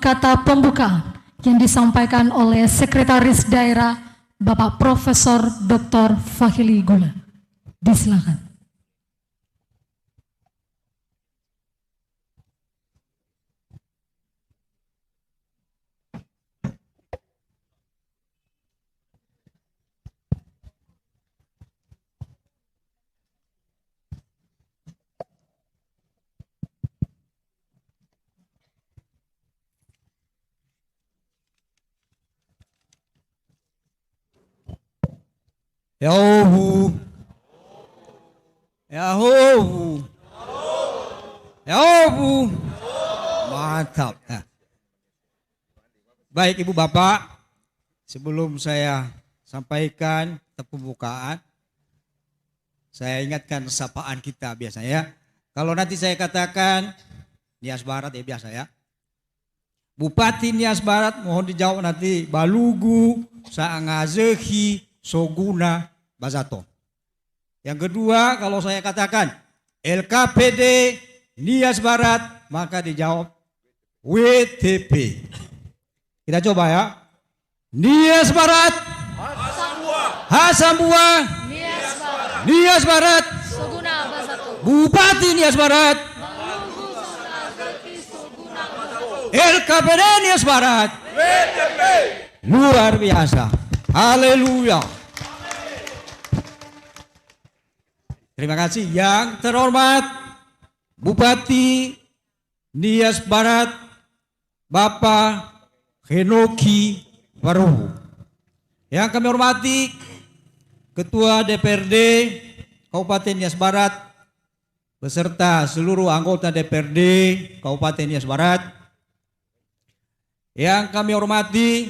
kata pembukaan yang disampaikan oleh Sekretaris Daerah Bapak Profesor Dr. Fahili Gula. Disilakan. Yahu, Yahu, Yahu, mantap. Nah. Baik Ibu Bapak, sebelum saya sampaikan pembukaan, saya ingatkan sapaan kita biasanya ya. Kalau nanti saya katakan Nias Barat ya biasa ya. Bupati Nias Barat mohon dijawab nanti Balugu, Saangazehi, Soguna, Bazato. Yang kedua kalau saya katakan LKPD Nias Barat maka dijawab WTP. Kita coba ya. Nias Barat, Hasambua, Nias Barat, Soguna Bazato. Bupati Nias Barat, LKPD Nias Barat, WTP. Luar biasa. Haleluya. Terima kasih yang terhormat Bupati Nias Barat Bapak Henoki Waruhu. Yang kami hormati Ketua DPRD Kabupaten Nias Barat beserta seluruh anggota DPRD Kabupaten Nias Barat. Yang kami hormati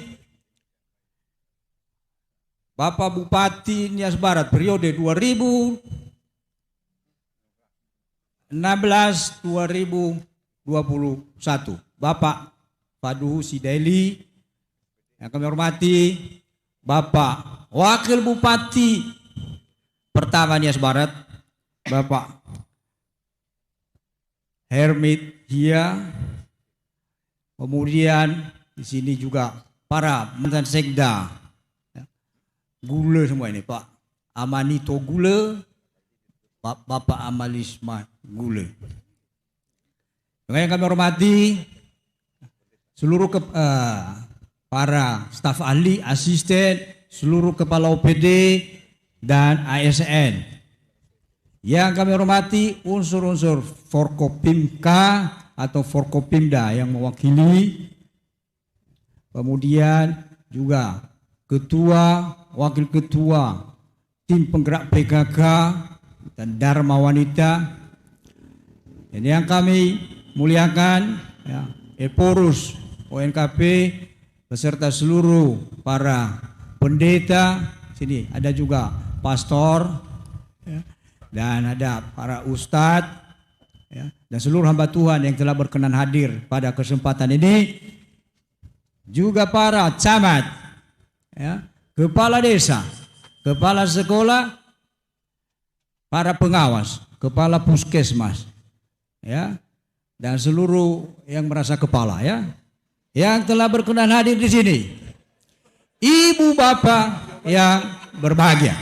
Bapak Bupati Nias Barat periode 2016-2021, Bapak Paduhu Sidaili. Yang kami hormati Bapak Wakil Bupati pertama Nias Barat, Bapak Hermit Hia. Kemudian di sini juga para mantan sekda Gula semua ini, Pak Amanito Gula, Bapak Amalisma Gula. Yang kami hormati seluruh para staf ahli, asisten, seluruh kepala OPD dan ASN. Yang kami hormati unsur-unsur Forkopimka atau Forkopimda yang mewakili. Kemudian juga ketua, wakil ketua, tim penggerak PKK dan Dharma Wanita. Dan yang kami muliakan ya, Eporus ONKP beserta seluruh para pendeta. Sini ada juga pastor ya, dan ada para ustadz ya, dan seluruh hamba Tuhan yang telah berkenan hadir pada kesempatan ini. Juga para camat, ya, kepala desa, kepala sekolah, para pengawas, kepala puskesmas, ya, dan seluruh yang merasa kepala, ya, yang telah berkenan hadir di sini. Ibu bapak yang berbahagia,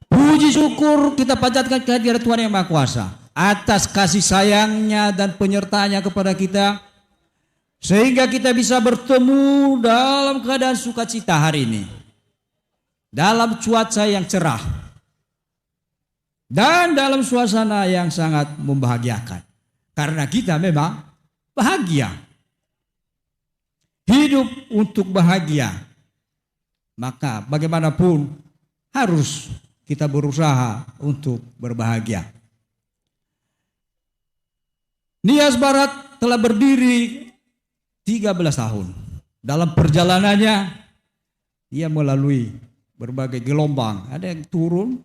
puji syukur kita panjatkan kehadiran Tuhan yang Maha Kuasa atas kasih sayangnya dan penyertaannya kepada kita, sehingga kita bisa bertemu dalam keadaan sukacita hari ini, dalam cuaca yang cerah dan dalam suasana yang sangat membahagiakan. Karena kita memang bahagia, hidup untuk bahagia, maka bagaimanapun harus kita berusaha untuk berbahagia. Nias Barat telah berdiri 13 tahun. Dalam perjalanannya ia melalui berbagai gelombang. Ada yang turun,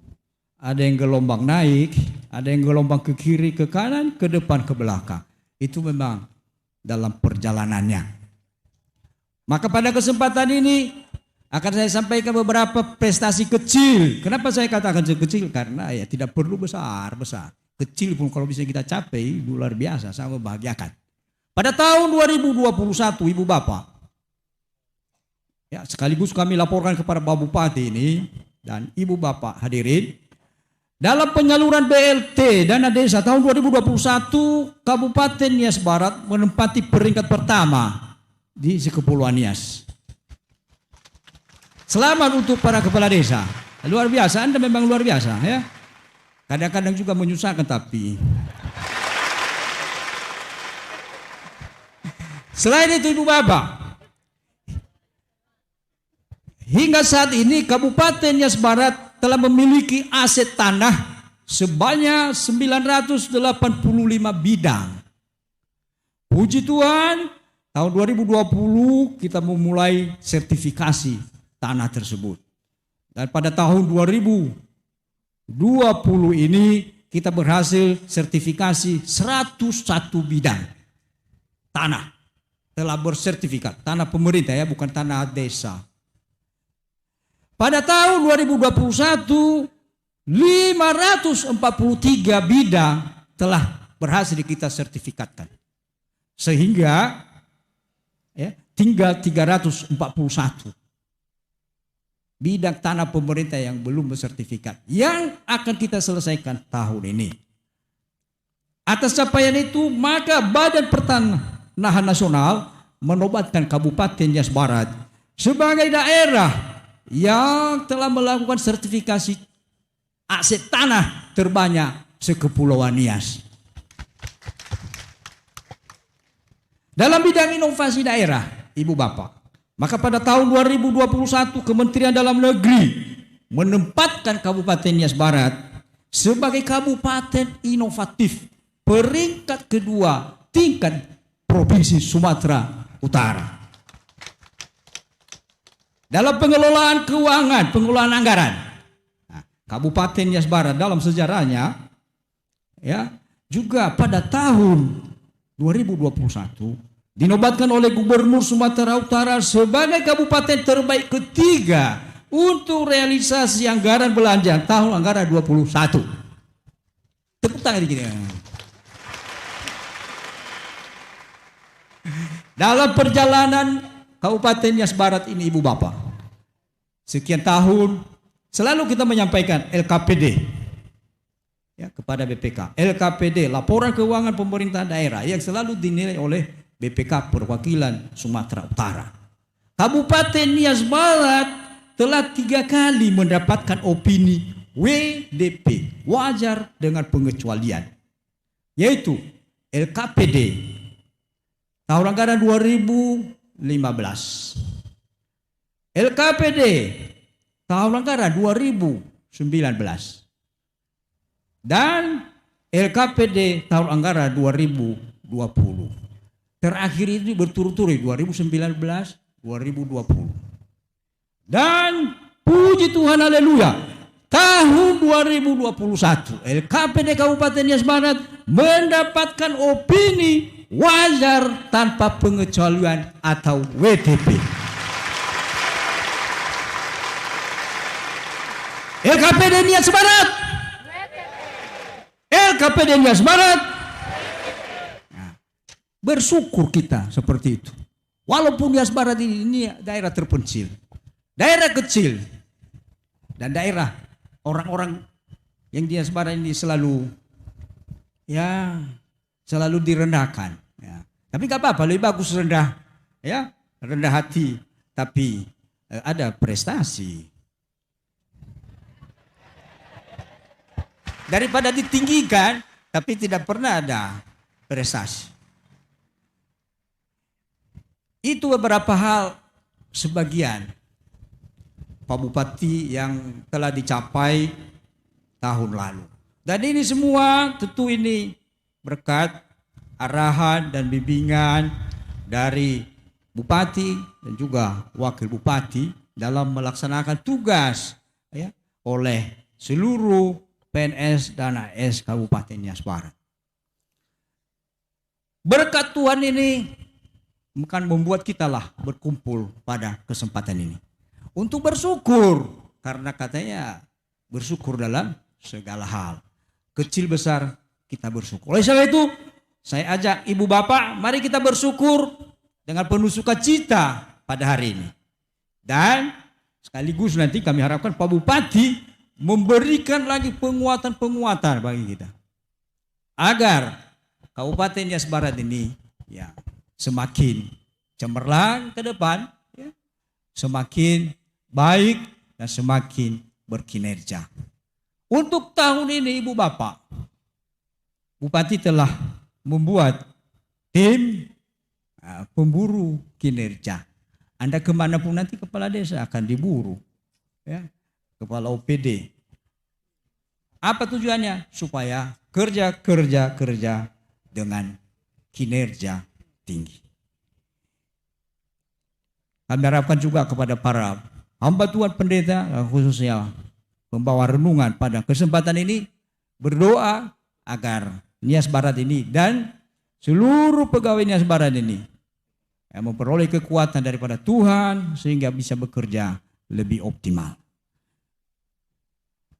ada yang gelombang naik, ada yang gelombang ke kiri, ke kanan, ke depan, ke belakang. Itu memang dalam perjalanannya. Maka pada kesempatan ini akan saya sampaikan beberapa prestasi kecil. Kenapa saya katakan kecil? Karena ya tidak perlu besar-besar. Kecil pun kalau bisa kita capai luar biasa, sangat membahagiakan. Pada tahun 2021 Ibu Bapak, ya, sekaligus kami laporkan kepada Pak Bupati ini dan Ibu Bapak hadirin, dalam penyaluran BLT dana desa tahun 2021 Kabupaten Nias Barat menempati peringkat pertama di Sekepulauan Nias. Selamat untuk para kepala desa. Luar biasa, Anda memang luar biasa ya. Kadang-kadang juga menyusahkan tapi. Selain itu Ibu Bapak, hingga saat ini Kabupaten Nias Barat telah memiliki aset tanah sebanyak 985 bidang. Puji Tuhan, tahun 2020 kita memulai sertifikasi tanah tersebut. Dan pada tahun 2020 ini kita berhasil sertifikasi 101 bidang tanah. Telah bersertifikat, tanah pemerintah ya, bukan tanah desa. Pada tahun 2021, 543 bidang telah berhasil kita sertifikatkan. Sehingga ya, tinggal 341 bidang tanah pemerintah yang belum bersertifikat, yang akan kita selesaikan tahun ini. Atas capaian itu, maka Badan Pertanahan Nasional menobatkan Kabupaten Nias Barat sebagai daerah yang telah melakukan sertifikasi aset tanah terbanyak Sekepulauan Nias. Dalam bidang inovasi daerah, Ibu Bapak, maka pada tahun 2021 Kementerian Dalam Negeri menempatkan Kabupaten Nias Barat sebagai kabupaten inovatif peringkat kedua tingkat Provinsi Sumatera Utara. Dalam pengelolaan keuangan, pengelolaan anggaran, Kabupaten Nias Barat dalam sejarahnya ya juga pada tahun 2021 dinobatkan oleh Gubernur Sumatera Utara sebagai kabupaten terbaik ketiga untuk realisasi anggaran belanja tahun anggaran 21. Tepuk tangan dikit. Dalam perjalanan Kabupaten Nias Barat ini Ibu Bapak, sekian tahun selalu kita menyampaikan LKPD ya, kepada BPK. LKPD, laporan keuangan pemerintah daerah, yang selalu dinilai oleh BPK Perwakilan Sumatera Utara. Kabupaten Nias Barat telah 3 kali mendapatkan opini WDP, wajar dengan pengecualian, yaitu LKPD tahun anggaran 2015, LKPD tahun anggaran 2019, dan LKPD tahun anggaran 2020. Terakhir ini berturut-turut 2019, 2020. Dan puji Tuhan, haleluya, tahun 2021 LKPD Kabupaten Nias Barat mendapatkan opini wajar tanpa pengecualian atau WTP. LKPD Nias Barat, LKPD Nias Barat. Nah, bersyukur kita seperti itu. Walaupun Nias Barat ini daerah terpencil, daerah kecil, dan daerah orang-orang yang di Nias Barat ini selalu direndahkan. Ya. Tapi nggak apa-apa, lebih bagus rendah, ya, rendah hati, tapi ada prestasi. Daripada ditinggikan, tapi tidak pernah ada prestasi. Itu beberapa hal, sebagian Pak Bupati yang telah dicapai tahun lalu. Dan ini semua tentu ini berkat arahan dan bimbingan dari Bupati dan juga Wakil Bupati dalam melaksanakan tugas ya, oleh seluruh PNS dan AS Kabupaten Nias Barat. Berkat Tuhan ini akan membuat kita lah berkumpul pada kesempatan ini untuk bersyukur, karena katanya bersyukur dalam segala hal. Kecil besar kita bersyukur. Oleh sebab itu, saya ajak ibu bapak, mari kita bersyukur dengan penuh sukacita pada hari ini. Dan sekaligus nanti kami harapkan Pak Bupati memberikan lagi penguatan-penguatan bagi kita. Agar Kabupaten Nias Barat ini ya semakin cemerlang ke depan, ya, semakin baik dan semakin berkinerja. Untuk tahun ini Ibu Bapak, Bupati telah membuat tim pemburu kinerja. Anda kemanapun nanti kepala desa akan diburu, ya, kepala OPD. Apa tujuannya? Supaya kerja dengan kinerja tinggi. Kami harapkan juga kepada para hamba Tuhan pendeta, khususnya pembawa renungan pada kesempatan ini, berdoa agar Nias Barat ini dan seluruh pegawai Nias Barat ini memperoleh kekuatan daripada Tuhan sehingga bisa bekerja lebih optimal.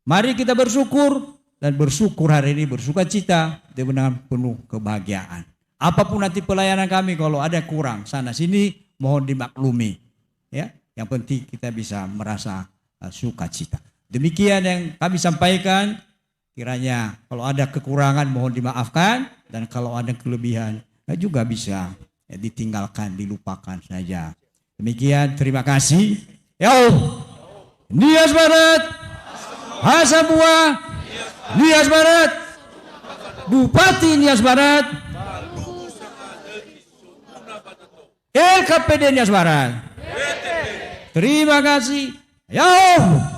Mari kita bersyukur, dan bersyukur hari ini, bersukacita dengan penuh kebahagiaan. Apapun nanti pelayanan kami, kalau ada kurang sana sini, mohon dimaklumi. Ya, yang penting kita bisa merasa sukacita. Demikian yang kami sampaikan. Kiranya kalau ada kekurangan mohon dimaafkan, dan kalau ada kelebihan juga bisa ditinggalkan, dilupakan saja. Demikian, terima kasih. Ya Allah, Nias Barat, Hasabua, Nias Barat, Bupati Nias Barat, LKPD Nias Barat. Terima kasih. Ya Allah.